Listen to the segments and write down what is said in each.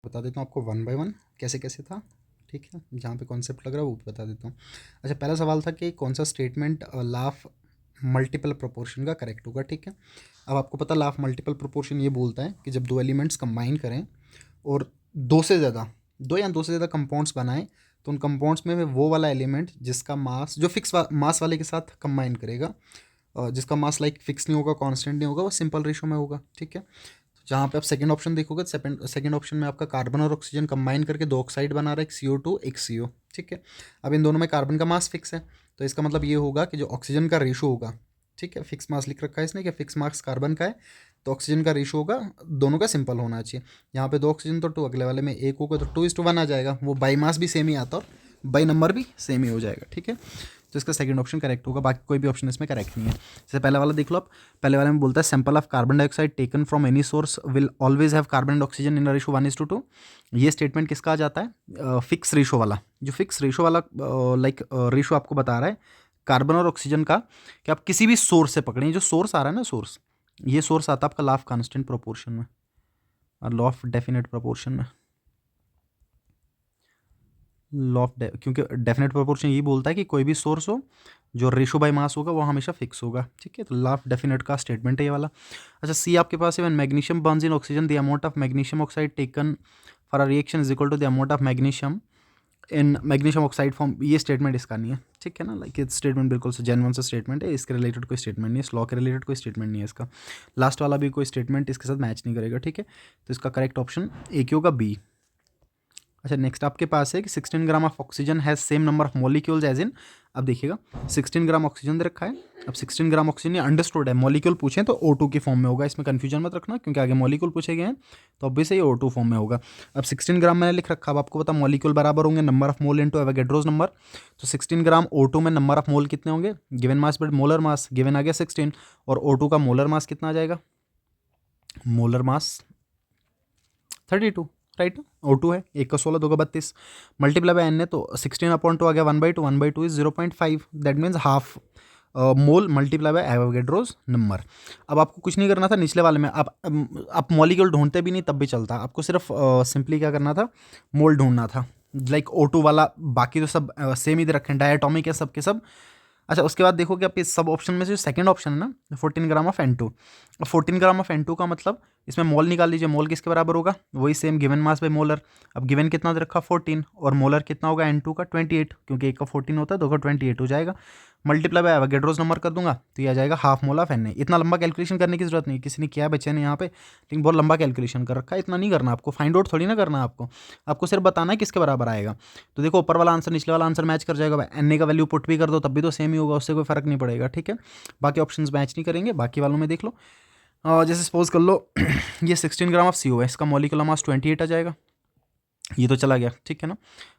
बता देता हूँ आपको वन बाय वन कैसे कैसे था, ठीक है, जहाँ पे कॉन्सेप्ट लग रहा है वो भी बता देता हूँ। अच्छा, पहला सवाल था कि कौन सा स्टेटमेंट लाफ मल्टीपल प्रोपोर्शन का करेक्ट होगा, ठीक है। अब आपको पता लाफ मल्टीपल प्रोपोर्शन ये बोलता है कि जब दो एलिमेंट्स कंबाइन करें और दो से ज़्यादा, दो या दो से ज़्यादा कंपाउंड्स बनाएं, तो उन कंपाउंड्स में वो वाला एलिमेंट जिसका मास जो फिक्स मास वाले के साथ कंबाइन करेगा, जिसका मास लाइक फिक्स नहीं होगा, कांस्टेंट नहीं होगा, वो सिंपल रेशो में होगा, ठीक है। तो जहाँ पे आप सेकंड ऑप्शन देखोगे, सेकंड ऑप्शन में आपका कार्बन और ऑक्सीजन कंबाइन करके दो ऑक्साइड बना रहा है, एक CO2 एक CO, ठीक है। अब इन दोनों में कार्बन का मास फिक्स है, तो इसका मतलब ये होगा कि जो ऑक्सीजन का रेशो होगा, ठीक है, फिक्स मास लिख रखा है इसने कि फिक्स मास कार्बन का है, तो ऑक्सीजन का रेशो होगा दोनों का सिंपल होना चाहिए। यहाँ पे दो ऑक्सीजन तो टू, अगले वाले में एक होगा, तो 2:1 आ जाएगा, वो बाई मास भी सेम ही आता और बाई नंबर भी सेम ही हो जाएगा, ठीक है। तो इसका सेकंड ऑप्शन करेक्ट होगा, बाकी कोई भी ऑप्शन इसमें करेक्ट नहीं है। जैसे पहले वाला देख लो आप, पहले वाले में बोलता है sample of carbon dioxide taken from any source will always have carbon and oxygen in ratio 1:2। ये स्टेटमेंट किसका आ जाता है? फिक्स रेशो वाला। जो फिक्स रेशो वाला लाइक रेशो आपको बता रहा है कार्बन और ऑक्सीजन का, कि आप किसी भी सोर्स से पकड़ें, जो सोर्स आ रहा है ना, सोर्स, ये सोर्स आता है आपका लॉ ऑफ कांस्टेंट प्रोपोर्शन में और लॉ ऑफ डेफिनेट प्रोपोर्शन में। क्योंकि डेफिनेट प्रोपोर्शन यही बोलता है कि कोई भी सोर्स हो, जो रेशो बाय मास होगा वो हमेशा फिक्स होगा, ठीक है। तो लॉ ऑफ डेफिनेट का स्टेटमेंट है ये वाला। अच्छा, सी आपके पास है, when magnesium burns in oxygen the amount of magnesium oxide taken for a reaction is equal to the amount of magnesium in magnesium oxide form. ये स्टेटमेंट इसका नहीं है, ठीक है ना, लाइक ये स्टेटमेंट बिल्कुल से जेन्युइन सा स्टेटमेंट है, इसके रिलेटेड कोई स्टेटमेंट नहीं है, इस लॉ के रिलेटेड कोई स्टेटमेंट नहीं है इसका। लास्ट वाला भी कोई स्टेटमेंट इसके साथ मैच नहीं करेगा, ठीक है। तो इसका करेक्ट ऑप्शन एक ही होगा, बी। अच्छा, नेक्स्ट आपके पास है कि 16 gram of oxygen has same number of molecules as in. अब देखिएगा 16 ग्राम ऑक्सीजन दे रखा है। अब 16 ग्राम ऑक्सीजन अंडरस्टूड है, मॉलिक्यूल पूछे तो O2 की फॉर्म में होगा, इसमें कंफ्यूजन मत रखना, क्योंकि आगे मॉलिक्यूल पूछे गए हैं तो ऑब्वियसली O2 फॉर्म में होगा। अब 16 ग्राम मैंने लिख रखा, अब आपको पता मॉलिक्यूल बराबर होंगे number of mole into Avogadro's number. तो 16 ग्राम O2 में नंबर ऑफ मोल कितने होंगे, given mass but molar mass, given आ गया 16, और O2 का मोलर मास कितना आ जाएगा, मोलर मास 32, राइट। O2 है, 1 का 16, 2 का 32, मल्टीप्लाई बाय एन है, तो 16/2 आ गया 1/2, 1/2 is 0.5, that means half mole multiply by Avogadro's number. अब आपको कुछ नहीं करना था निचले वाले में, आप मॉलिक्यूल ढूंढते भी नहीं तब भी चलता, आपको सिर्फ सिंपली क्या करना था, मोल ढूंढना था। लाइक O2 वाला, बाकी तो सब सेम ही दे रखे हैं, डायटोमिक है सब के सब। अच्छा, उसके बाद देखो कि आप इस सब ऑप्शन में से सेकंड ऑप्शन है ना, 14 gram of N2। 14 gram of N2 का मतलब इसमें मोल निकाल लीजिए, मोल किसके बराबर होगा, वही same given mass by molar. अब गिवन कितना दे रखा 14, और मोलर कितना होगा N2 का 28, क्योंकि 1 का 14 होता है, 2 का 28 हो जाएगा, मल्टीप्लाई बाय एवोगैड्रोस नंबर कर दूंगा तो ये आ जाएगा हाफ मोल ऑफ Na। इतना लंबा कैलकुलेशन करने की जरूरत नहीं, किसी ने किया बच्चे ने यहाँ पे, लेकिन बहुत लंबा कैलकुलेशन कर रखा है, इतना नहीं करना आपको, फाइंड आउट थोड़ी ना करना आपको सिर्फ बताना है किसके बराबर आएगा। तो देखो ऊपर वाला आंसर निचले वाला आंसर मैच कर जाएगा, Na का वैल्यू पुट भी कर दो तब भी तो सेम ही होगा, उससे कोई फर्क नहीं पड़ेगा, ठीक है। बाकी ऑप्शंस मैच नहीं करेंगे, बाकी वालों में देख लो। जैसे सपोज कर लो ये 16 ग्राम ऑफ CO है, इसका मॉलिक्यूलर मास 28 आ जाएगा, ये तो चला गया, ठीक है ना,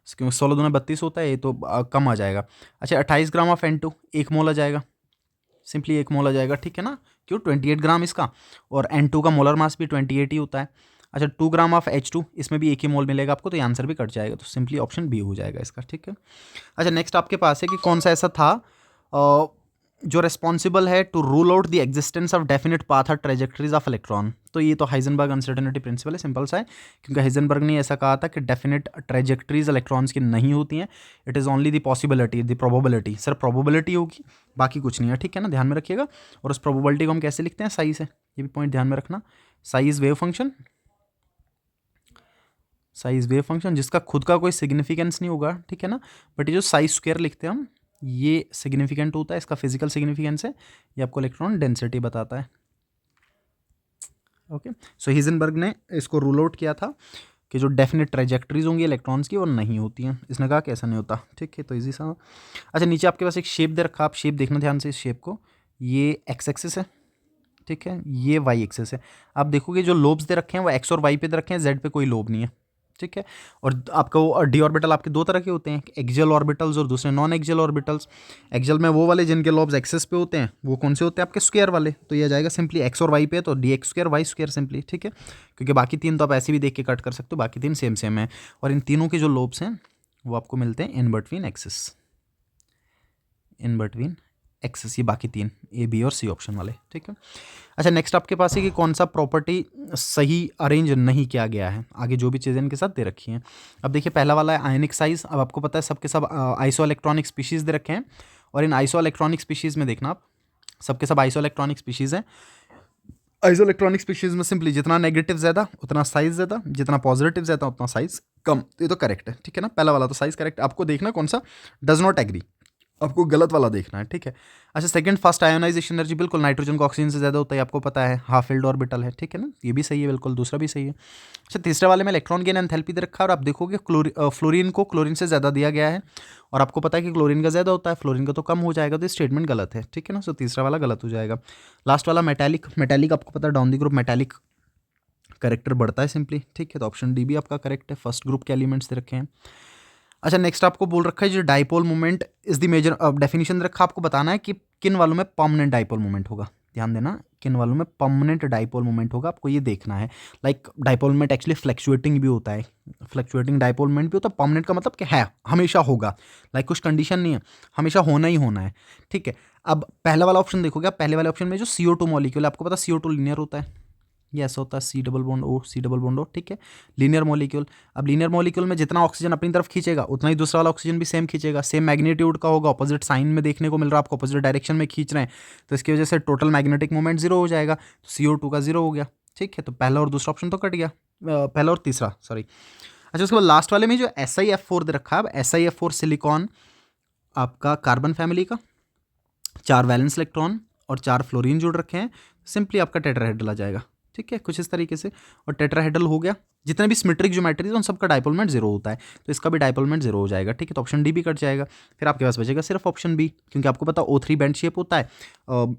क्योंकि 16 दूना 32 होता है, ये तो कम आ जाएगा। अच्छा, 28 ग्राम ऑफ N2, 1 मोल आ जाएगा, सिंपली 1 मोल आ जाएगा, ठीक है ना, क्यों 28 ग्राम इसका, और N2 का मोलर मास भी 28 ही होता है। अच्छा, 2 ग्राम ऑफ H2, इसमें भी 1 ही मोल मिलेगा आपको, तो ये आंसर भी कट जाएगा, तो सिंपली ऑप्शन बी हो जाएगा इसका, ठीक है। अच्छा, नेक्स्ट आपके पास है कि कौन सा ऐसा था जो रेस्पॉन्सिबल है to rule out the existence of definite path और ट्रेजेक्टरीज ऑफ इलेक्ट्रॉन। तो ये तो हाइजेनबर्ग अनसर्टेनिटी प्रिंसिपल है, सिंपल सा है, क्योंकि हाइजेनबर्ग ने ऐसा कहा था कि डेफिनेट ट्रेजेक्टरीज इलेक्ट्रॉन्स की नहीं होती हैं, it is only the possibility, the probability, sir probability होगी, बाकी कुछ नहीं है, ठीक है ना, ध्यान में रखिएगा। और उस प्रोबेबिलिटी को हम कैसे लिखते हैं, साई से, ये भी पॉइंट ध्यान में रखना। Sai is wave function, size wave function जिसका खुद का कोई सिग्निफिकेंस नहीं होगा, ठीक है ना, बट ये जो साइज स्क्वायर लिखते हैं हम, ये सिग्निफिकेंट होता है, इसका फिजिकल सिग्निफिकेंस है, ये आपको इलेक्ट्रॉन डेंसिटी बताता है। ओके, सो हिजनबर्ग ने इसको रूल आउट किया था कि जो डेफिनेट ट्रेजेक्टरीज होंगी इलेक्ट्रॉन्स की वो नहीं होती हैं, इसने कहा कि ऐसा नहीं होता, ठीक है, तो इजी सा। अच्छा, नीचे आपके पास एक शेप दे रखा, आप शेप देखना ध्यान से इस शेप को, ये एक्स एक्सिस है, ठीक है, ये वाई एक्सिस है। आप देखोगे जो लोब्स दे रखे हैं वो एक्स और वाई पे दे रखे हैं, जेड पे कोई लोब नहीं है, ठीक है। और आपका वो डी ऑर्बिटल आपके दो तरह के होते हैं, एक्सियल ऑर्बिटल्स और दूसरे नॉन एक्सियल ऑर्बिटल्स। एक्सियल में वो वाले जिनके लॉब्स एक्सिस पे होते हैं, वो कौन से होते हैं आपके स्क्वायर वाले, तो ये आ जाएगा सिंपली एक्स और वाई पे, तो D X square Y square simply, ठीक है, क्योंकि बाकी तीन तो आप ऐसे भी देख के कट कर सकते हो, बाकी तीन सेम सेम है, और इन तीनों के जो लोब्स हैं वो आपको मिलते हैं in between axis, in between axes, ये बाकी 3 ए बी और सी ऑप्शन वाले, ठीक है। अच्छा नेक्स्ट आपके पास है कि कौन सा प्रॉपर्टी सही अरेंज नहीं किया गया है, आगे जो भी चीज़ें इनके साथ दे रखी हैं। अब देखिए पहला वाला है आयनिक साइज। अब आपको पता है सबके सब आइसो इलेक्ट्रॉनिक स्पीशीज़ दे रखे हैं, और इन आइसो इलेक्ट्रॉनिक स्पीशीज़ में देखना आप सबके सब आइसो इलेक्ट्रॉनिक स्पीशीज़ हैं। आइसो इलेक्ट्रॉनिक स्पीशीज़ में सिंपली जितना नेगेटिव ज़्यादा उतना साइज ज़्यादा, जितना पॉजिटिव ज़्यादा उतना साइज कम। ये तो करेक्ट है, ठीक है ना। पहला वाला तो साइज करेक्ट, आपको देखना कौन सा डज नॉट एग्री, आपको गलत वाला देखना है, ठीक है। अच्छा सेकंड फास्ट आयोनाइजेशन एनर्जी, बिल्कुल नाइट्रोजन का ऑक्सीजन से ज़्यादा होता है, आपको पता है हाफ फिल्ड ऑर्बिटल है, ठीक है ना, ये भी सही है बिल्कुल, दूसरा भी सही है। अच्छा तीसरे वाले में इलेक्ट्रॉन गेन एंथैल्पी दे रखा है, और आप देखोगे फ्लोरीन को क्लोरीन से ज़्यादा दिया गया है, और आपको पता है कि क्लोरीन का ज़्यादा होता है, फ्लोरीन का तो कम हो जाएगा, तो ये स्टेटमेंट गलत है, ठीक है ना। सो तीसरा वाला गलत हो जाएगा। लास्ट वाला मेटालिक आपको पता है down the group metallic character बढ़ता है सिंपली, ठीक है, तो ऑप्शन डी भी आपका करेक्ट है, फर्स्ट ग्रुप के एलिमेंट्स दे रखे हैं। अच्छा नेक्स्ट आपको बोल रखा है जो dipole moment is the major, definition रखा आपको बताना है कि किन वालों में परमानेंट डाइपोल मोमेंट होगा। ध्यान देना, किन वालों में परमानेंट डाइपोल मोमेंट होगा, आपको ये देखना है। Like dipole moment actually fluctuating भी होता है, फ्लक्चुएटिंग डाइपोल मोमेंट भी होता है। परमानेंट का मतलब कि है हमेशा होगा, लाइक कुछ कंडीशन नहीं है, हमेशा होना ही होना है, ठीक है। अब पहला वाला ऑप्शन देखोगे, पहले वाले ऑप्शन में जो CO2 मॉलिक्यूल है, आपको पता CO2 लीनियर होता है, ये ऐसा होता है C डबल बॉन्ड O ठीक है, लीनियर मॉलिक्यूल। अब लीनियर मॉलिक्यूल में जितना ऑक्सीजन अपनी तरफ खींचेगा उतना ही दूसरा वाला ऑक्सीजन भी सेम खींचेगा, सेम मैग्नीट्यूड का होगा, ऑपोजिट साइन में देखने को मिल रहा है, आपको ऑपोजिट डायरेक्शन में खींच रहे हैं, तो इसकी वजह से टोटल मैग्नेटिक मोमेंट जीरो हो जाएगा, तो CO2 का जीरो हो गया, ठीक है। तो पहला और दूसरा ऑप्शन तो कट गया, पहला और तीसरा सॉरी। अच्छा उसके बाद लास्ट वाले में जो SiF4 दे रखा है, अब SiF4 सिलिकॉन आपका कार्बन फैमिली का 4 वैलेंस इलेक्ट्रॉन और 4 फ्लोरीन जुड़ रखे हैं, सिंपली आपका टेट्राहेड्रल आ जाएगा, ठीक है, कुछ इस तरीके से। और टेट्राहेड्रल हो गया, जितने भी सिमेट्रिक ज्योमेट्री है उन सबका डाइपोलमेंट जीरो होता है, तो इसका भी डाइपोलमेंट जीरो हो जाएगा, ठीक है। तो ऑप्शन डी भी कट जाएगा, फिर आपके पास बचेगा सिर्फ ऑप्शन बी, क्योंकि आपको पता O3 बेंड शेप होता है,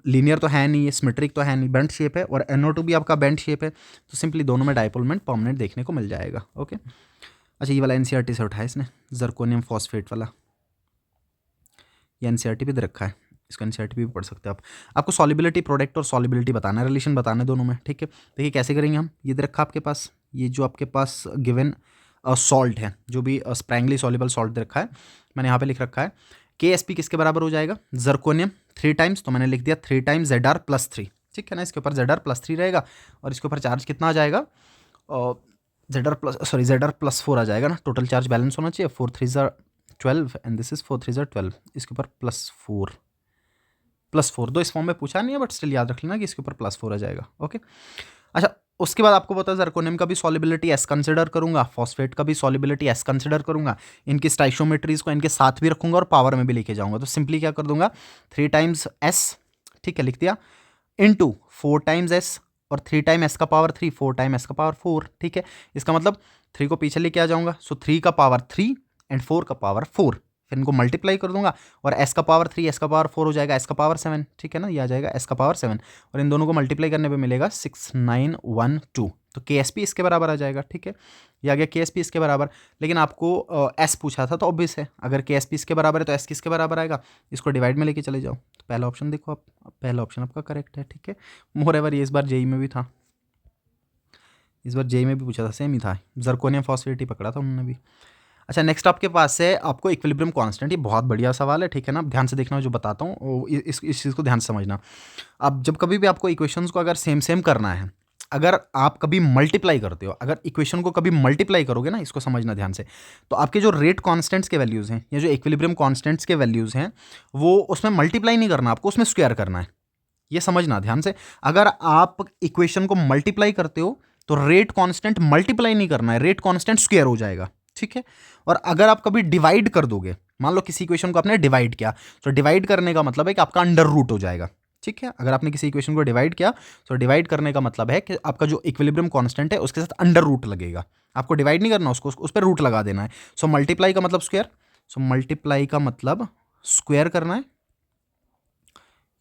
लीनियर तो है नहीं, ये सिमेट्रिक तो है नहीं, बेंड शेप है, और NO2 भी आपका बेंड शेप है, तो सिंपली दोनों में डाइपोलमेंट परमानेंट देखने को मिल जाएगा, ओके। अच्छा ये वाला NCERT से उठाया इसने, जर्कोनियम फॉस्फेट वाला, ये NCERT भी दे रखा है, इसका NCERT भी पढ़ सकते हैं आप। आपको सॉलिबिलिटी प्रोडक्ट और सॉलिबिलिटी बताना है, रिलेशन बताना है दोनों में, ठीक है। देखिए कैसे करेंगे हम, ये दे रखा आपके पास, ये जो आपके पास गिवन सॉल्ट है, जो भी स्प्रैंगली सॉल्युबल सॉल्ट दे रखा है, मैंने यहाँ पे लिख रखा है KSP किसके बराबर हो जाएगा, जर्कोनियम 3 टाइम्स, तो मैंने लिख दिया 3 टाइम्स ZR+3, ठीक है ना। इसके ऊपर ZR+3 रहेगा, और इसके ऊपर चार्ज कितना आ जाएगा, ZR+4 आ जाएगा ना, टोटल चार्ज बैलेंस होना चाहिए, 4 3 12 एंड दिस इज 4 3 12, इसके ऊपर +4 दो इस फॉर्म में पूछा नहीं है, बट स्टिल याद रख लेना कि इसके ऊपर +4 आ जाएगा, ओके। अच्छा उसके बाद आपको पता है जर्कोनियम का भी सॉलिबिलिटी एस कंसिडर करूंगा, फॉस्फेट का भी सॉलिबिलिटी एस कंसिडर करूंगा, इनकी स्टाइशोमेट्रीज को इनके साथ भी रखूंगा और पावर में भी लेके जाऊंगा, तो सिंपली क्या कर दूंगा 3 टाइम्स S, ठीक है, लिख दिया, इनटू 4 टाइम्स S, और 3 टाइम S का पावर 3, 4 टाइम S का पावर 4, ठीक है। इसका मतलब 3 को पीछे लेके आ जाऊंगा, सो 3 का पावर 3 एंड 4 का पावर 4, फिर इनको मल्टीप्लाई कर दूंगा, और S का पावर 3 S का पावर 4 हो जाएगा S का पावर 7, ठीक है ना, ये आ जाएगा S का पावर 7, और इन दोनों को मल्टीप्लाई करने पे मिलेगा 6912, तो KSP इसके बराबर आ जाएगा, ठीक है, ये आ गया KSP इसके बराबर। लेकिन आपको S पूछा था, तो ऑब्वियस है अगर KSP इसके बराबर है तो S किसके बराबर आएगा, इसको डिवाइड में लेके चले जाओ, तो पहला ऑप्शन देखो आप, पहला ऑप्शन आपका करेक्ट है, ठीक है। मोर एवर ये इस बार JEE में भी था, इस बार JEE में भी पूछा था, सेम ही था, जर्कोनियम फॉस्फेट ही पकड़ा था उन्होंने भी। अच्छा नेक्स्ट आपके पास है आपको इक्विलिब्रियम कांस्टेंट, ये बहुत बढ़िया सवाल है, ठीक है ना, ध्यान से देखना जो बताता हूँ, इस चीज़ को ध्यान से समझना। अब जब कभी भी आपको इक्वेशंस को अगर सेम करना है, अगर आप कभी मल्टीप्लाई करते हो, अगर इक्वेशन को कभी मल्टीप्लाई करोगे ना, इसको समझना ध्यान से, तो आपके जो रेट कांस्टेंट्स के वैल्यूज़ हैं या जो इक्विलिब्रियम कांस्टेंट्स के वैल्यूज़ हैं, वो उसमें मल्टीप्लाई नहीं करना, आपको उसमें स्क्वायर करना है, ये समझना ध्यान से। अगर आप इक्वेशन को मल्टीप्लाई करते हो तो रेट कांस्टेंट मल्टीप्लाई नहीं करना है, रेट कांस्टेंट स्क्वायर हो जाएगा, ठीक है। और अगर आप कभी डिवाइड कर दोगे, मान लो किसी इक्वेशन को आपने डिवाइड किया, तो डिवाइड करने का मतलब है कि आपका अंडर रूट हो जाएगा, ठीक है। अगर आपने किसी इक्वेशन को डिवाइड किया तो डिवाइड करने का मतलब है कि आपका जो इक्विलिब्रियम कांस्टेंट है उसके साथ अंडर रूट लगेगा, आपको डिवाइड नहीं करना, उसको उस पर रूट लगा देना है। सो मल्टीप्लाई का मतलब स्क्वायर, सो मल्टीप्लाई का मतलब स्क्वायर करना है,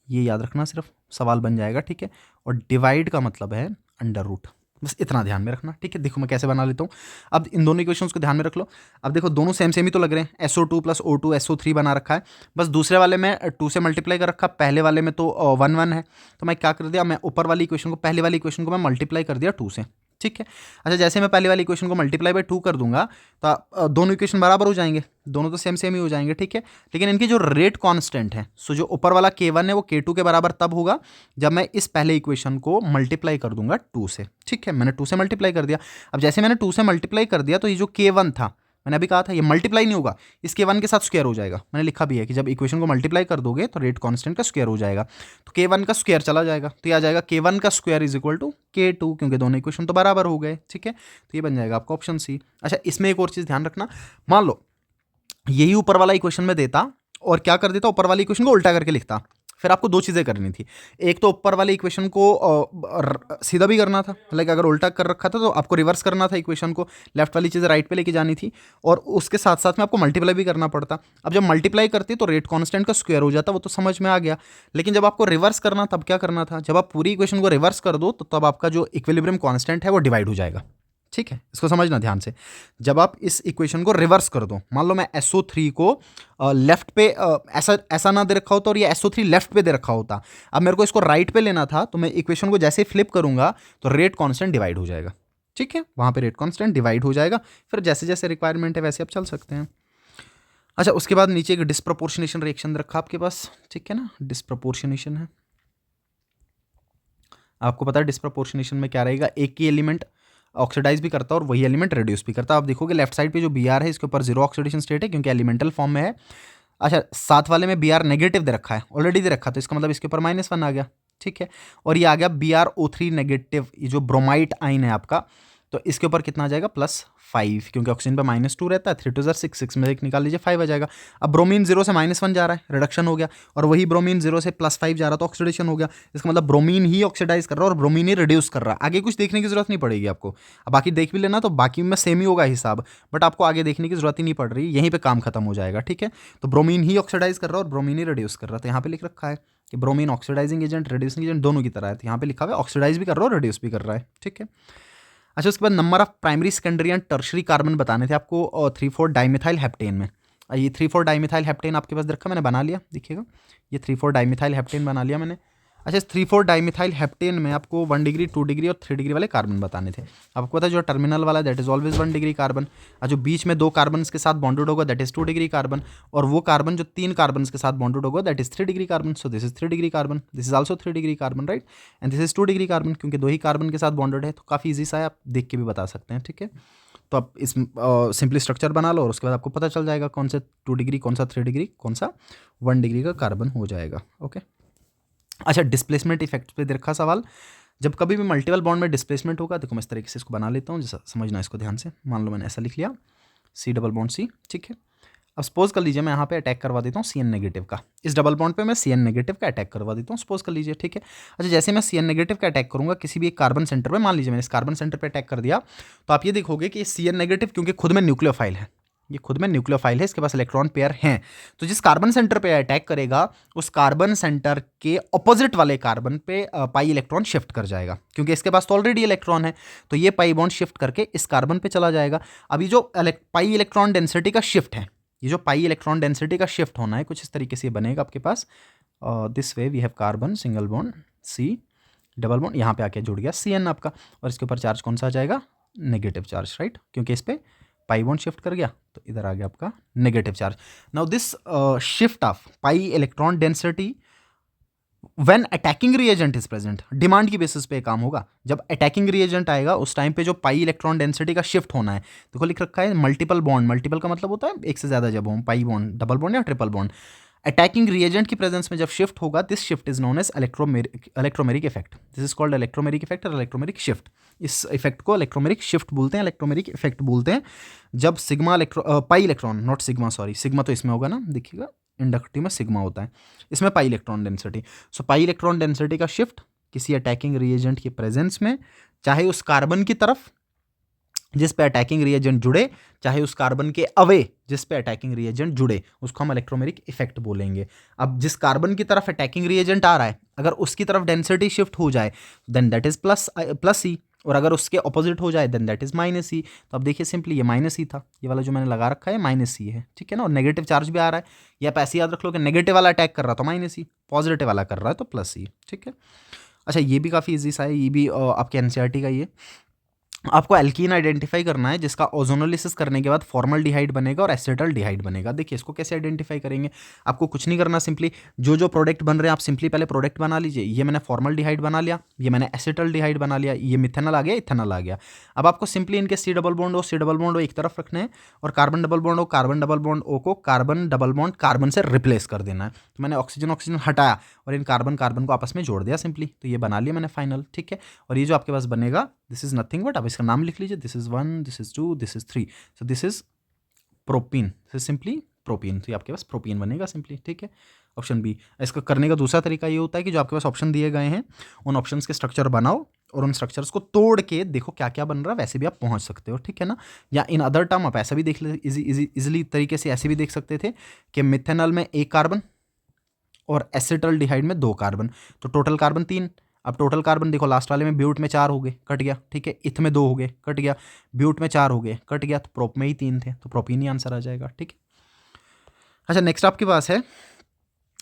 ये याद रखना, सिर्फ सवाल बन जाएगा, ठीक है। और डिवाइड का मतलब है अंडर रूट, बस इतना ध्यान में रखना, ठीक है। देखो मैं कैसे बना लेता हूँ, अब इन दोनों इक्वेशंस को ध्यान में रख लो। अब देखो दोनों सेम ही तो लग रहे हैं, SO2 + O2 SO3 बना रखा है, बस दूसरे वाले में 2 से मल्टीप्लाई कर रखा, पहले वाले में तो 1 1 है, तो मैं क्या कर दिया, मैं ऊपर वाली इक्वेशन को, पहले वाली इक्वेशन को मैं मल्टीप्लाई कर दिया 2 से, ठीक है। अच्छा, जैसे मैं पहले वाली इक्वेशन को मल्टीप्लाई बाय 2 कर दूंगा तो दोनों इक्वेशन बराबर हो जाएंगे, दोनों तो सेम सेम ही हो जाएंगे, ठीक है। लेकिन इनकी जो रेट कांस्टेंट है, सो जो ऊपर वाला k1 है वो k2 के बराबर तब होगा जब मैं इस पहले इक्वेशन को मल्टीप्लाई कर दूंगा 2 से, ठीक है। मैंने 2 से मल्टीप्लाई कर दिया। अब जैसे मैंने 2 से मल्टीप्लाई कर दिया तो ये जो k1 था, मैंने अभी कहा था ये मल्टीप्लाई नहीं होगा, इसके वन के साथ स्क्वायर हो जाएगा। मैंने लिखा भी है कि जब इक्वेशन को मल्टीप्लाई कर दोगे तो रेट कांस्टेंट का स्क्वायर हो जाएगा, तो k1 का स्क्वायर चला जाएगा, तो ये आ जाएगा k1 का square is equal to k2, क्योंकि दोनों इक्वेशन तो बराबर हो गए, ठीक है। तो ये बन जाएगा आपका ऑप्शन सी। अच्छा, इसमें एक और चीज़ ध्यान रखना, मान लो यही ऊपर वाला इक्वेशन में देता और क्या कर देता, ऊपर वाली इक्वेशन को उल्टा करके लिखता, फिर आपको दो चीज़ें करनी थी। एक तो ऊपर वाले इक्वेशन को सीधा भी करना था, लाइक अगर उल्टा कर रखा था तो आपको रिवर्स करना था इक्वेशन को, लेफ्ट वाली चीज़ें राइट पे लेके जानी थी, और उसके साथ साथ में आपको मल्टीप्लाई भी करना पड़ता। अब जब मल्टीप्लाई करते तो रेट कांस्टेंट का स्क्वायर हो जाता, वो तो समझ में आ गया। लेकिन जब आपको रिवर्स करना तब क्या करना था, जब आप पूरी इक्वेशन को रिवर्स कर दो तो तब आपका जो इक्विलिब्रियम कांस्टेंट है वो डिवाइड हो जाएगा, ठीक है। इसको समझना ध्यान से। जब आप इस इक्वेशन को रिवर्स कर दो, मान लो मैं SO3 को लेफ्ट पे ऐसा ऐसा ना दे रखा होता और ये SO3 लेफ्ट पे दे रखा होता, अब मेरे को इसको राइट पे लेना था, तो मैं इक्वेशन को जैसे फ्लिप करूंगा तो रेट कांस्टेंट डिवाइड हो जाएगा, ठीक है। वहां पे रेट कांस्टेंट डिवाइड हो जाएगा, फिर जैसे जैसे रिक्वायरमेंट है वैसे आप चल सकते हैं। अच्छा, उसके बाद नीचे एक डिस्प्रपोर्शनेशन रिएक्शन रखा आपके पास, ठीक है ना, डिस्प्रपोर्शनेशन है। आपको पता है डिस्प्रपोर्शनेशन में क्या रहेगा, एक ही एलिमेंट ऑक्सीडाइज भी करता है और वही एलिमेंट रिड्यूस भी करता है। आप देखोगे लेफ्ट साइड पे जो Br है इसके ऊपर जीरो ऑक्सीडेशन स्टेट है क्योंकि एलिमेंटल फॉर्म में है। अच्छा, साथ वाले में Br नेगेटिव दे रखा है, ऑलरेडी दे रखा, तो इसका मतलब इसके ऊपर -1 आ गया, ठीक है। और ये आ गया BrO3 नेगेटिव, ये जो ब्रोमाइट आइन है आपका, तो इसके ऊपर कितना आ जाएगा +5, क्योंकि ऑक्सीजन पे -2 रहता है, 3 2 6 6 में एक निकाल लीजिए 5 आ जाएगा। अब ब्रोमीन 0 से -1 जा रहा है, रिडक्शन हो गया, और वही ब्रोमीन 0 से +5 जा रहा है तो ऑक्सीडेशन हो गया। इसका मतलब ब्रोमीन ही ऑक्सीडाइज कर रहा है और ब्रोमीन ही रिड्यूस कर रहा है। आगे कुछ देखने की जरूरत नहीं पड़ेगी आपको, अब बाकी देख भी लेना तो बाकी में सेम ही होगा हिसाब, बट आपको आगे देखने की जरूरत ही नहीं पड़ रही, यहीं पर काम खत्म हो जाएगा, ठीक है। तो ब्रोमीन ही ऑक्सीडाइज कर रहा है और ब्रोमीन ही रिड्यूस कर रहा है, तो यहाँ पे लिख रखा है कि bromine oxidising agent reducing agent दोनों की तरह है, तो यहाँ पे लिखा हुआ है ऑक्सीडाइज भी कर रहा है और रिड्यूस भी कर रहा है, ठीक है। अच्छा, उसके बाद number of primary secondary and tertiary carbon बताने थे आपको, और 3,4 डाइमिथाइल हेप्टेन में। ये 3,4 डाइमिथाइल हेप्टेन आपके पास रखा, मैंने बना लिया, देखिएगा ये 3,4 डाइमिथाइल हेप्टेन बना लिया मैंने। अच्छा, इस 3,4 डाइमिथाइल हेप्टेन में आपको 1 डिग्री 2 डिग्री और 3 डिग्री वाले कार्बन बताने थे। आपको पता है जो टर्मिनल वाला that is always 1 degree carbon, और जो बीच में 2 कार्बन के साथ बॉन्डेड होगा दैट इज 2 डिग्री कार्बन, और वो कार्बन जो 3 कार्बन के साथ बॉन्डेड होगा that is 3 degree carbon. So this is 3 degree carbon, this is also 3 degree carbon, right, and this is 2 degree carbon, क्योंकि 2 ही कार्बन के साथ बॉन्डेड है, तो काफ़ी ईजी सा है, आप देख के भी बता सकते हैं, ठीक है। तो आप इस सिंपली स्ट्रक्चर बना लो और उसके बाद आपको पता चल जाएगा कौन सा 2 डिग्री, कौन सा 3 डिग्री, कौन सा 1 डिग्री का कार्बन हो जाएगा, ओके। अच्छा, डिस्प्लेसमेंट इफेक्ट पे देखा सवाल, जब कभी भी मल्टीपल बॉन्ड में डिस्प्लेसमेंट होगा, देखो मैं इस तरीके से इसको बना लेता हूँ, जैसा समझना इसको ध्यान से। मान लो मैंने ऐसा लिख लिया C डबल बॉन्ड C, ठीक है। अब सपोज कर लीजिए मैं यहाँ पे अटैक करवा देता हूँ CN नेगेटिव का, इस डबल बॉन्ड पे मैं CN नेगेटिव का अटैक करवा देता हूँ, सपोज कर लीजिए, ठीक है। अच्छा, जैसे मैं CN नेगेटिव का अटैक करूँगा किसी भी एक कार्बन सेंटर पे, मान लीजिए मैंने इस कार्बन सेंटर पे अटैक कर दिया, तो आप ये देखोगे कि CN नेगेटिव क्योंकि खुद में न्यूक्लियोफाइल है, ये खुद में न्यूक्लियोफाइल है, इसके पास इलेक्ट्रॉन पेयर हैं, तो जिस कार्बन सेंटर पे अटैक करेगा उस कार्बन सेंटर के ऑपोजिट वाले कार्बन पे पाई इलेक्ट्रॉन शिफ्ट कर जाएगा, क्योंकि इसके पास तो ऑलरेडी इलेक्ट्रॉन है, तो ये पाई बॉन्ड शिफ्ट करके इस कार्बन पे चला जाएगा। अभी जो पाई इलेक्ट्रॉन डेंसिटी का शिफ्ट है, ये जो पाई इलेक्ट्रॉन डेंसिटी का शिफ्ट होना है कुछ इस तरीके से बनेगा आपके पास, this way we have carbon single bond C double bond, यहाँ पे आके जुड़ गया CN आपका, और इसके ऊपर चार्ज कौन सा आ जाएगा, नेगेटिव चार्ज, राइट, क्योंकि इस पे पाई बॉन्ड शिफ्ट कर गया, तो इधर आ गया आपका negative charge. Now this shift of pi electron density when attacking reagent is present, demand की बेसिस पे काम होगा। जब अटैकिंग रिएजेंट आएगा उस टाइम पे जो पाई इलेक्ट्रॉन डेंसिटी का शिफ्ट होना है, देखो लिख रखा है मल्टीपल बॉन्ड, मल्टीपल का मतलब होता है एक से ज्यादा, जब हो पाई बॉन्ड, डबल बॉन्ड या ट्रिपल बॉन्ड, अटैकिंग रिएजेंट की प्रेजेंस में जब शिफ्ट होगा, this shift is known as electromeric effect, this is called electromeric effect और इलेक्ट्रोमेरिक शिफ्ट। इस इफेक्ट को इलेक्ट्रोमेरिक शिफ्ट बोलते हैं, इलेक्ट्रोमेरिक इफेक्ट बोलते हैं, जब sigma pi electron, not sigma, sorry sigma तो इसमें होगा ना, देखिएगा इंडक्टिव में सिग्मा होता है, इसमें पाई इलेक्ट्रॉन डेंसिटी। सो पाई इलेक्ट्रॉन डेंसिटी का शिफ्ट किसी अटैकिंग रिएजेंट की प्रेजेंस में, चाहे उस कार्बन की तरफ जिस पे अटैकिंग रिएजेंट जुड़े, चाहे उस कार्बन के अवे जिस पे अटैकिंग रिएजेंट जुड़े, उसको हम इलेक्ट्रोमेरिक इफेक्ट बोलेंगे। अब जिस कार्बन की तरफ अटैकिंग रिएजेंट आ रहा है, अगर उसकी तरफ डेंसिटी शिफ्ट हो जाए देन दैट इज प्लस सी, और अगर उसके ऑपोजिट हो जाए देन दैट इज -C। तो अब देखिए सिंपली ये -C था, ये वाला जो मैंने लगा रखा है -C है, ठीक है ना, और नेगेटिव चार्ज भी आ रहा है, या आप ऐसे याद रख लो कि नेगेटिव वाला अटैक कर रहा था -C, पॉजिटिव वाला कर रहा है तो +C, ठीक है। अच्छा, ये भी काफ़ी ईजी सा है, ये भी आपके NCERT का ही है। आपको एल्कीन आइडेंटिफाई करना है जिसका ओजोनोलिसिस करने के बाद फॉर्मल्डिहाइड बनेगा और एसिटल्डिहाइड बनेगा। देखिए इसको कैसे आइडेंटिफाई करेंगे, आपको कुछ नहीं करना, सिंपली जो प्रोडक्ट बन रहे हैं आप सिंपली पहले प्रोडक्ट बना लीजिए। ये मैंने फॉर्मल्डिहाइड बना लिया, ये मैंने एसिटल्डिहाइड बना लिया, ये मिथेनॉल आ गया, इथेनॉल आ गया। अब आपको सिंपली इनके सी डबल बॉन्ड ओ एक तरफ रखने हैं और कार्बन डबल बॉन्ड ओ को कार्बन डबल बॉन्ड कार्बन से रिप्लेस कर देना है। तो मैंने ऑक्सीजन ऑक्सीजन हटाया और इन कार्बन कार्बन को आपस में जोड़ दिया सिंपली, तो ये बना लिया मैंने फाइनल, ठीक है। और ये जो आपके पास बनेगा दिस इज नथिंग बट, आप इसका नाम लिख लीजिए, this is 1, this is 2, this is 3, so this is propene, this is simply propene. तो ये आपके पास प्रोपीन बनेगा सिंपली, ठीक है। Option B. इसका करने का दूसरा तरीका ये होता है कि जो आपके पास ऑप्शन दिए गए हैं उन ऑप्शंस के स्ट्रक्चर बनाओ और उन स्ट्रक्चर्स को तोड़ के देखो क्या क्या बन रहा है, वैसे भी आप पहुंच सकते हो, ठीक है ना। या इन अदर टर्म आप ऐसा भी देख ले, इजीली तरीके से ऐसे भी देख सकते थे कि मिथेनॉल में 1 कार्बन और एसिटल्डिहाइड में 2 कार्बन, तो टोटल कार्बन 3। अब टोटल कार्बन देखो लास्ट वाले में ब्यूट में 4 हो गए, कट गया, ठीक है। इथ में 2 हो गए, कट गया। ब्यूट में 4 हो गए, कट गया। तो प्रोप में ही 3 थे, तो प्रोपीन ही आंसर आ जाएगा, ठीक है। अच्छा नेक्स्ट आपके पास है,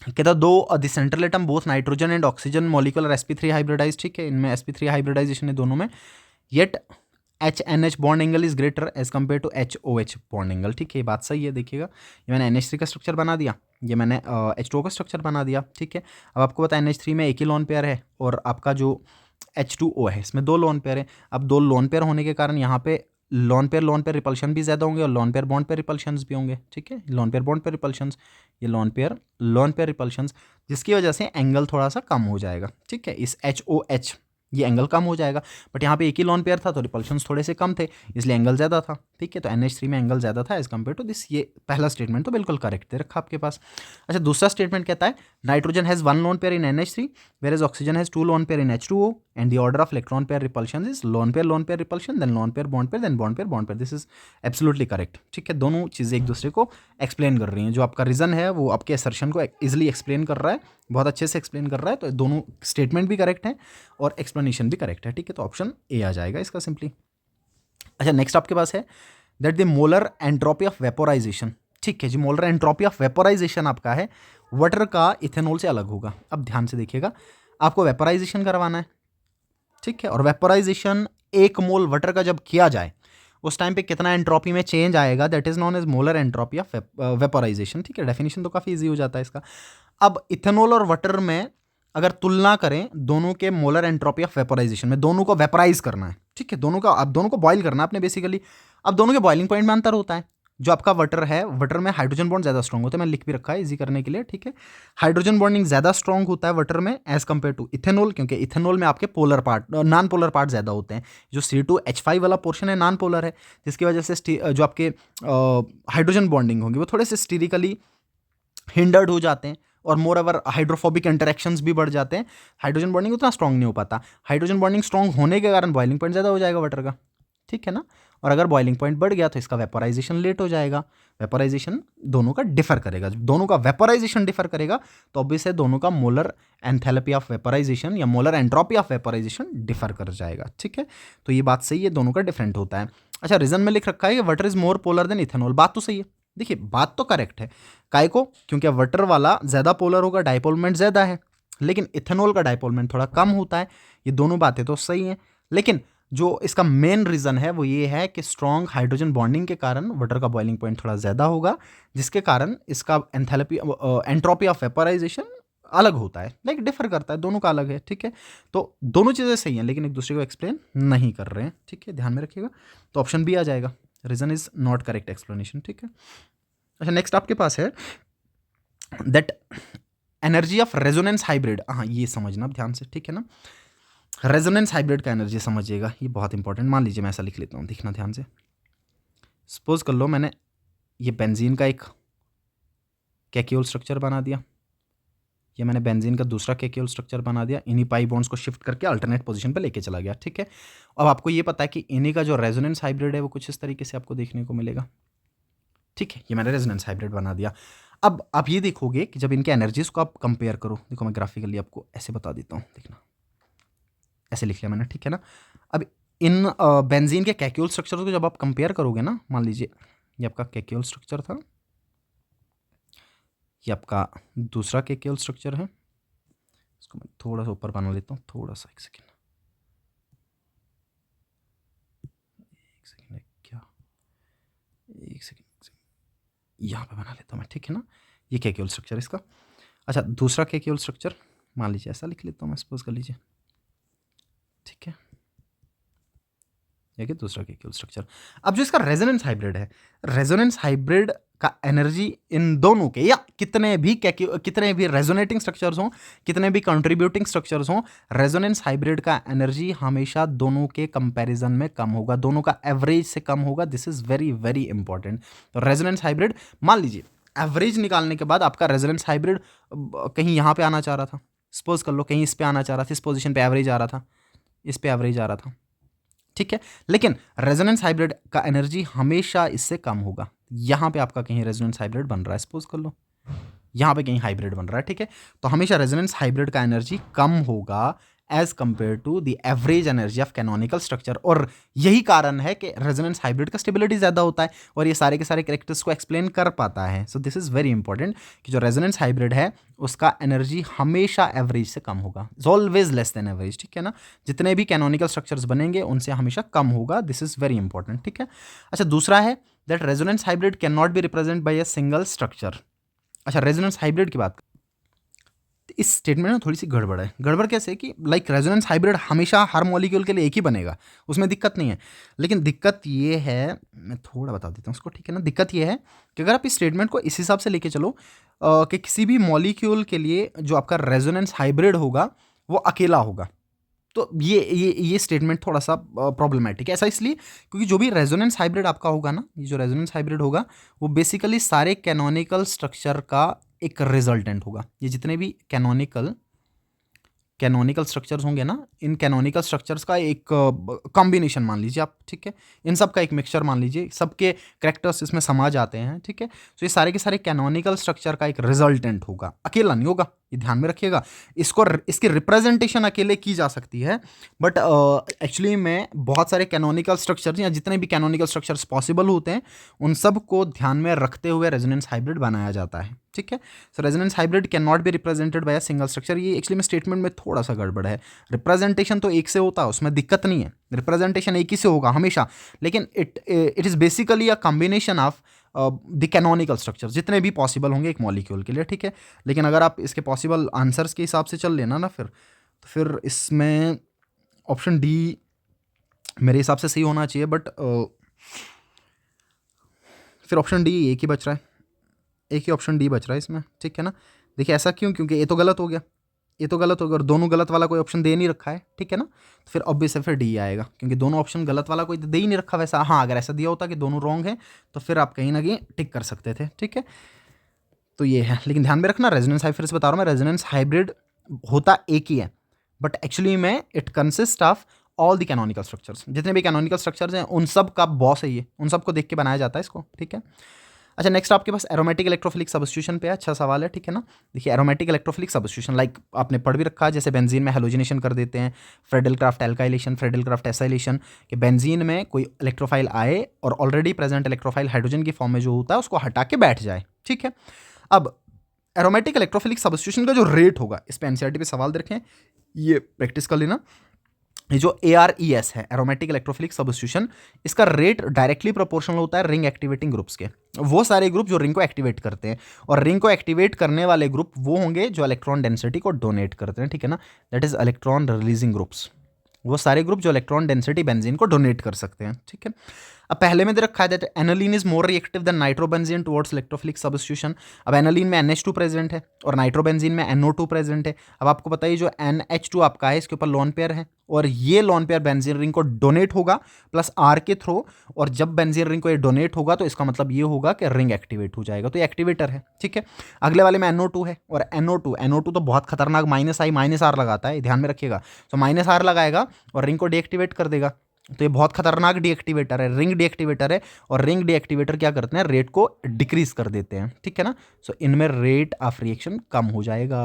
कहता though the central atom both nitrogen and oxygen molecular sp3 hybridise, ठीक है। इनमें sp3 हाइब्रिडाइजेशन है दोनों में, yet HNH bond angle is greater as compare to HOH bond angle, ठीक है। ये बात सही है, देखिएगा ये मैंने NH3 का स्ट्रक्चर बना दिया, ये मैंने H2O का स्ट्रक्चर बना दिया, ठीक है। अब आपको पता है NH3 में एक ही लोन पेयर है और आपका जो H2O है इसमें 2 लोन पेयर है। अब 2 लोन पेयर होने के कारण यहाँ पे लोन पेयर रिपल्शन भी ज़्यादा होंगे और lone pair bond pair repulsions भी होंगे, ठीक है। Lone pair bond pair repulsions, ये लोन पेयर रिपल्शंस, जिसकी वजह से एंगल थोड़ा सा कम हो जाएगा, ठीक है। इस HOH ये एंगल कम हो जाएगा, बट यहाँ पे एक ही लोन पेयर था तो रिपल्शंस थोड़े से कम थे, इसलिए एंगल ज़्यादा था, ठीक है। तो NH3 में एंगल ज़्यादा था एज कम्पेयर टू दिस। ये पहला स्टेटमेंट तो बिल्कुल करेक्ट दे रखा आपके पास। अच्छा दूसरा स्टेटमेंट कहता है nitrogen has 1 lone pair in NH3 whereas oxygen has 2 lone pair in H2O and the order of electron pair repulsion is lone pair repulsion, then lone pair bond pair, then bond pair। This is absolutely correct, ठीक है। दोनों चीज़ें एक दूसरे को explain कर रही हैं, जो आपका रीज़न है वो आपके असर्शन को इजिली एक्सप्लेन कर रहा है, बहुत अच्छे से एक्सप्लेन कर रहा है। तो दोनों स्टेटमेंट भी करेक्ट है और एक्सप्लेनेशन भी करेक्ट है, ठीक है। तो ऑप्शन ए आ जाएगा इसका सिंपली। अच्छा नेक्स्ट आपके पास है that the molar entropy of vaporisation, ठीक है जी। मोलर एंट्रोपी ऑफ वेपोराइजेशन आपका है वाटर का इथेनॉल से अलग होगा। अब ध्यान से देखिएगा, आपको वेपोराइजेशन करवाना है, ठीक है। और वेपोराइजेशन 1 मोल वाटर का जब किया जाए उस टाइम पे कितना एंट्रोपी में चेंज आएगा, that is known as molar entropy of vaporisation, ठीक है। डेफिनेशन तो काफ़ी इजी हो जाता है इसका। अब इथेनॉल और वाटर में अगर तुलना करें दोनों के मोलर एंट्रोपी ऑफ वेपोराइजेशन में, दोनों को वेपोराइज करना है, ठीक है। दोनों का अब दोनों को बॉयल करना है आपने बेसिकली। अब दोनों के बॉइलिंग पॉइंट में अंतर होता है। जो आपका वाटर है, वाटर में हाइड्रोजन बॉन्ड ज़्यादा स्ट्रॉन्ग होता है, मैंने लिख भी रखा है इजी करने के लिए, ठीक है। हाइड्रोजन बॉन्डिंग ज़्यादा स्ट्रॉन्ग होता है वाटर में एज कम्पेयर टू इथेनॉल, क्योंकि इथेनॉल में आपके polar part non polar part ज़्यादा होते हैं। जो C2H5 वाला पोर्शन है नॉन पोलर है, जिसकी वजह से जो आपके हाइड्रोजन बॉन्डिंग होंगी वो थोड़े से स्टीरिकली हिंडर्ड हो जाते हैं और मोर ओवर हाइड्रोफोबिक इंटरेक्शंस भी बढ़ जाते हैं। हाइड्रोजन बॉन्डिंग उतना स्ट्रॉन्ग नहीं हो पाता। हाइड्रोजन बॉन्डिंग स्ट्रॉन्ग होने के कारण बॉइलिंग पॉइंट ज़्यादा हो जाएगा वाटर का, ठीक है ना। और अगर बॉइलिंग पॉइंट बढ़ गया तो इसका वेपोराइजेशन लेट हो जाएगा। वेपोराइजेशन दोनों का डिफर करेगा, जब दोनों का वेपोराइजेशन डिफर करेगा तो ऑब्वियस है दोनों का मोलर एंथैल्पी ऑफ वेपोराइजेशन या molar entropy of vaporisation differ कर जाएगा, ठीक है। तो ये बात सही है, दोनों का डिफरेंट होता है। अच्छा रीजन में लिख रखा है कि water is more polar than ethanol, बात तो सही है। देखिए बात तो करेक्ट है, काय को, क्योंकि वाटर वाला ज़्यादा पोलर होगा, डाइपोलमेंट ज़्यादा है, लेकिन इथेनॉल का डाइपोलमेंट थोड़ा कम होता है। ये दोनों बातें तो सही हैं, लेकिन जो इसका मेन रीज़न है वो ये है कि स्ट्रॉन्ग हाइड्रोजन बॉन्डिंग के कारण वाटर का बॉइलिंग पॉइंट थोड़ा ज़्यादा होगा, जिसके कारण इसका एंथैल्पी एंट्रोपी ऑफ वेपोराइजेशन अलग होता है, लाइक डिफर करता है, दोनों का अलग है, ठीक है। तो दोनों चीज़ें सही हैं लेकिन एक दूसरे को एक्सप्लेन नहीं कर रहे हैं, ठीक है, ध्यान में रखिएगा। तो ऑप्शन बी आ जाएगा, reason is not correct explanation, ठीक है। अच्छा नेक्स्ट आपके पास है that energy of resonance hybrid, हाँ ये समझना ध्यान से, ठीक है ना। रेजोनेंस हाइब्रिड का एनर्जी समझिएगा, ये बहुत इंपॉर्टेंट। मान लीजिए मैं ऐसा लिख लेता हूँ, देखना ध्यान से। सपोज कर लो मैंने ये बेंजीन का एक कैक्यूल स्ट्रक्चर बना दिया, ये मैंने बेंजीन का दूसरा कैक्यूल स्ट्रक्चर बना दिया, इन्हीं पाई बॉन्ड्स को शिफ्ट करके अल्टरनेट पोजीशन पे लेके चला गया, ठीक है। अब आपको ये पता है कि इन्हीं का जो रेजोनेंस हाइब्रिड है वो कुछ इस तरीके से आपको देखने को मिलेगा, ठीक है। ये मैंने रेजोनेंस हाइब्रिड बना दिया। अब आप ये देखोगे कि जब इनके एनर्जीज को आप कंपेयर करो, देखो मैं ग्राफिकली आपको ऐसे बता देता हूँ, देखना ऐसे लिख लिया मैंने, ठीक है ना। अब इन बेंजीन के कैक्यूल स्ट्रक्चर को जब आप कंपेयर करोगे ना, मान लीजिए ये आपका कैक्यूल स्ट्रक्चर था, ये आपका दूसरा कैक्यूल स्ट्रक्चर है, इसको मैं थोड़ा सा ऊपर बना लेता हूँ, थोड़ा सा, एक सेकेंड। यहाँ पे बना लेता हूँ मैं, ठीक है ना। ये क्या केवल स्ट्रक्चर इसका। अच्छा दूसरा क्या केवल स्ट्रक्चर मान लीजिए ऐसा लिख लेता हूँ मैं, सपोज कर लीजिए, ठीक है। ये क्या दूसरा केवल स्ट्रक्चर। अब जो इसका रेजोनेंस हाइब्रिड है, रेजोनेंस हाइब्रिड का एनर्जी इन दोनों के या कितने भी रेजोनेटिंग स्ट्रक्चर्स हों, कितने भी कंट्रीब्यूटिंग स्ट्रक्चर्स हों, रेजोनेंस हाइब्रिड का एनर्जी हमेशा दोनों के कंपैरिजन में कम होगा, दोनों का एवरेज से कम होगा। This is very very important. तो रेजोनेंस हाइब्रिड मान लीजिए एवरेज निकालने के बाद आपका रेजोनेंस हाइब्रिड कहीं यहाँ पे आना चाह रहा था, सपोज कर लो कहीं इस पे आना चाह रहा था, इस पोजीशन पे एवरेज आ रहा था, इस पे एवरेज आ रहा था, ठीक है। लेकिन रेजोनेंस हाइब्रिड का एनर्जी हमेशा इससे कम होगा। यहां पे आपका कहीं रेजोनेंस हाइब्रिड बन रहा है, सपोज कर लो यहां पे कहीं हाइब्रिड बन रहा है, ठीक है। तो हमेशा रेजोनेंस हाइब्रिड का एनर्जी कम होगा as compare to the average energy of canonical structure. और यही कारण है कि रेजोनेंस हाइब्रिड का स्टेबिलिटी ज्यादा होता है और ये सारे के सारे कैरेक्टर्स को एक्सप्लेन कर पाता है। सो दिस इज वेरी इंपॉर्टेंट कि जो रेजोनेंस हाइब्रिड है उसका एनर्जी हमेशा एवरेज से कम होगा, ऑलवेज लेस देन एवरेज, ठीक है ना। जितने भी कैनोनिकल स्ट्रक्चर्स बनेंगे उनसे हमेशा कम होगा। दिस इज वेरी इंपॉर्टेंट, ठीक है। अच्छा दूसरा है that resonance hybrid cannot B represent by a single structure. अच्छा रेजोनेंस हाइब्रिड की बात, इस स्टेटमेंट में थोड़ी सी गड़बड़ है। गड़बड़ कैसे कि लाइक रेजोनेंस हाइब्रिड हमेशा हर मॉलिक्यूल के लिए एक ही बनेगा, उसमें दिक्कत नहीं है। लेकिन दिक्कत ये है, मैं थोड़ा बता देता हूँ उसको, ठीक है ना। दिक्कत ये है कि अगर आप इस स्टेटमेंट को इस हिसाब से लेके चलो कि किसी भी मॉलिक्यूल के लिए जो आपका रेजोनेंस हाइब्रिड होगा वो अकेला होगा, तो ये स्टेटमेंट थोड़ा सा प्रॉब्लमेटिक है। ऐसा इसलिए क्योंकि जो भी रेजोनेंस हाइब्रिड आपका होगा ना, ये जो रेजोनेंस हाइब्रिड होगा वो बेसिकली सारे कैनोनिकल स्ट्रक्चर का एक रिजल्टेंट होगा। ये जितने भी कैनोनिकल स्ट्रक्चर्स होंगे ना, इन कैनोनिकल स्ट्रक्चर्स का एक कॉम्बिनेशन मान लीजिए आप, ठीक है। इन सब का एक मिक्सचर मान लीजिए, सबके कैरेक्टर्स इसमें समा जाते हैं, ठीक है। तो ये सारे के सारे कैनोनिकल स्ट्रक्चर का एक रिजल्टेंट होगा, अकेला नहीं होगा, ये ध्यान में रखिएगा। इसकी रिप्रेजेंटेशन अकेले की जा सकती है, बट एक्चुअली में बहुत सारे कैनोनिकल स्ट्रक्चर्स या जितने भी कैनोनिकल स्ट्रक्चर्स पॉसिबल होते हैं उन सब को ध्यान में रखते हुए रेजोनेंस हाइब्रिड बनाया जाता है, ठीक है। So resonance hybrid cannot be represented by a single structure. ये एक्चुअली में स्टेटमेंट में थोड़ा सा गड़बड़ है। रिप्रेजेंटेशन तो एक से होता है, उसमें दिक्कत नहीं है, रिप्रेजेंटेशन एक ही से होगा हमेशा, लेकिन it is basically a combination of the canonical structure जितने भी पॉसिबल होंगे एक मॉलिक्यूल के लिए, ठीक है। लेकिन अगर आप इसके पॉसिबल आंसर्स के हिसाब से चल लेना ना फिर इसमें ऑप्शन डी मेरे हिसाब से सही होना चाहिए, बट फिर ऑप्शन डी एक ही बच रहा है, एक ही ऑप्शन डी बच रहा है इसमें, ठीक है ना। देखिए ऐसा क्यों, क्योंकि ये तो गलत हो गया, ये तो गलत हो गया और दोनों गलत वाला कोई ऑप्शन दे नहीं रखा है, ठीक है ना। तो फिर ऑब्वियस है फिर डी आएगा, क्योंकि दोनों ऑप्शन गलत वाला कोई दे ही नहीं रखा वैसा। हाँ अगर ऐसा दिया होता कि दोनों रॉन्ग है तो फिर आप कहीं ना कहीं टिक कर सकते थे, ठीक है। तो ये है, लेकिन ध्यान में रखना रेजोनेंस हाइब्रिड, फिर से बता रहा हूँ मैं, रेजोनेंस हाइब्रिड होता एक ही है, बट एक्चुअली में it consist of all the canonical structures. जितने भी कैनोनिकल स्ट्रक्चर्स हैं उन सब का बॉस है ये, उन सब को देख के बनाया जाता है इसको, ठीक है। अच्छा नेक्स्ट आपके पास एरोमेटिक इलेक्ट्रोफिलिक सब्स्टिट्यूशन पे है। अच्छा सवाल है, ठीक है ना। देखिए एरोमेटिक इलेक्ट्रोफिलिक सब्स्टिट्यूशन लाइक आपने पढ़ भी रखा है, जैसे बेंजीन में हेलोजिनेशन कर देते हैं, फ्रेडल-क्राफ्ट एल्काइलेशन, फ्रेडल-क्राफ्ट एसाइलेशन, कि बेंजीन में कोई इलेक्ट्रोफाइल आए और ऑलरेडी प्रेजेंट इलेक्ट्रोफाइल हाइड्रोजन की फॉर्म में जो होता है उसको हटा के बैठ जाए, ठीक है। अब एरोमेटिक इलेक्ट्रोफिलिक सब्स्टिट्यूशन का जो रेट होगा, इस पे एनसीईआरटी पे सवाल दे रखे हैं, ये प्रैक्टिस कर लेना। ये जो ARES है एरोमेटिक इलेक्ट्रोफिलिक सब्स्टिट्यूशन, इसका रेट डायरेक्टली प्रोपोर्शनल होता है रिंग एक्टिवेटिंग ग्रुप्स के। वो सारे ग्रुप जो रिंग को एक्टिवेट करते हैं, और रिंग को एक्टिवेट करने वाले ग्रुप वो होंगे जो इलेक्ट्रॉन डेंसिटी को डोनेट करते हैं, ठीक है ना। That is electron releasing groups, वो सारे ग्रुप जो इलेक्ट्रॉन डेंसिटी बेंजीन को डोनेट कर सकते हैं, ठीक है। अब पहले में दे रखा है that aniline is more reactive than nitrobenzene towards electrophilic substitution. अब एनालीन में NH2 प्रेजेंट है और नाइट्रोबेंजीन में NO2 प्रेजेंट है। अब आपको बताइए जो NH2 आपका है इसके ऊपर लोन पेयर है, और ये लोन पेयर बेंजीन रिंग को डोनेट होगा प्लस R के थ्रू, और जब बेंजीन रिंग को ये डोनेट होगा तो इसका मतलब ये होगा कि रिंग एक्टिवेट हो जाएगा, तो ये एक्टिवेटर है, ठीक है। अगले वाले में NO2 है, और NO2 तो बहुत खतरनाक -I -R लगाता है, ध्यान में रखिएगा। तो -R लगाएगा और रिंग को डीएक्टिवेट कर देगा, तो ये बहुत खतरनाक डीएक्टिवेटर है, रिंग डीएक्टिवेटर है। और रिंग डीएक्टिवेटर क्या करते हैं, रेट को डिक्रीज कर देते हैं, ठीक है ना। सो इनमें रेट ऑफ रिएक्शन कम हो जाएगा,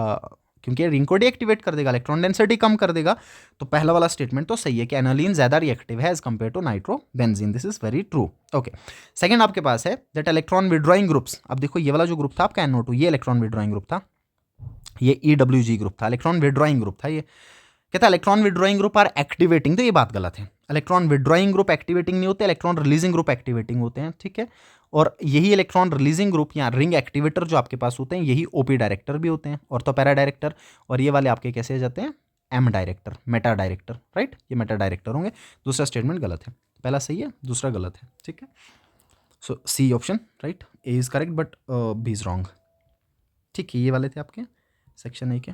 क्योंकि रिंग को डीएक्टिवेट कर देगा, इलेक्ट्रॉन डेंसिटी कम कर देगा। तो पहला वाला स्टेटमेंट तो सही है कि एनालीन ज्यादा रिएक्टिव है as compare to nitrobenzene, this is very true, okay. Second आपके पास है दैट इलेक्ट्रॉन विड्रॉइंग ग्रुप्स। अब देखो ये वाला जो ग्रुप था आपका NO2, ये इलेक्ट्रॉन विड्रॉइंग ग्रुप था, ये EWG ग्रुप था, इलेक्ट्रॉन विड्रॉइंग ग्रुप था। ये कहता है electron withdrawing group are activating, तो ये बात गलत है। इलेक्ट्रॉन विड्रॉइंग ग्रुप एक्टिवेटिंग नहीं होते, इलेक्ट्रॉन रिलीजिंग ग्रुप एक्टिवेटिंग होते हैं, ठीक है। और यही इलेक्ट्रॉन रिलीजिंग ग्रुप या रिंग एक्टिवेटर जो आपके पास होते हैं, यही ओपी डायरेक्टर भी होते हैं, ऑर्थो पैरा डायरेक्टर। और ये वाले आपके कैसे आ जाते हैं, M director, Meta director, right, ये मेटा डायरेक्टर होंगे। दूसरा स्टेटमेंट गलत है, पहला सही है, दूसरा गलत है, ठीक है। So C option right, A is correct but B is wrong, ठीक है। ये वाले थे आपके सेक्शन ए के।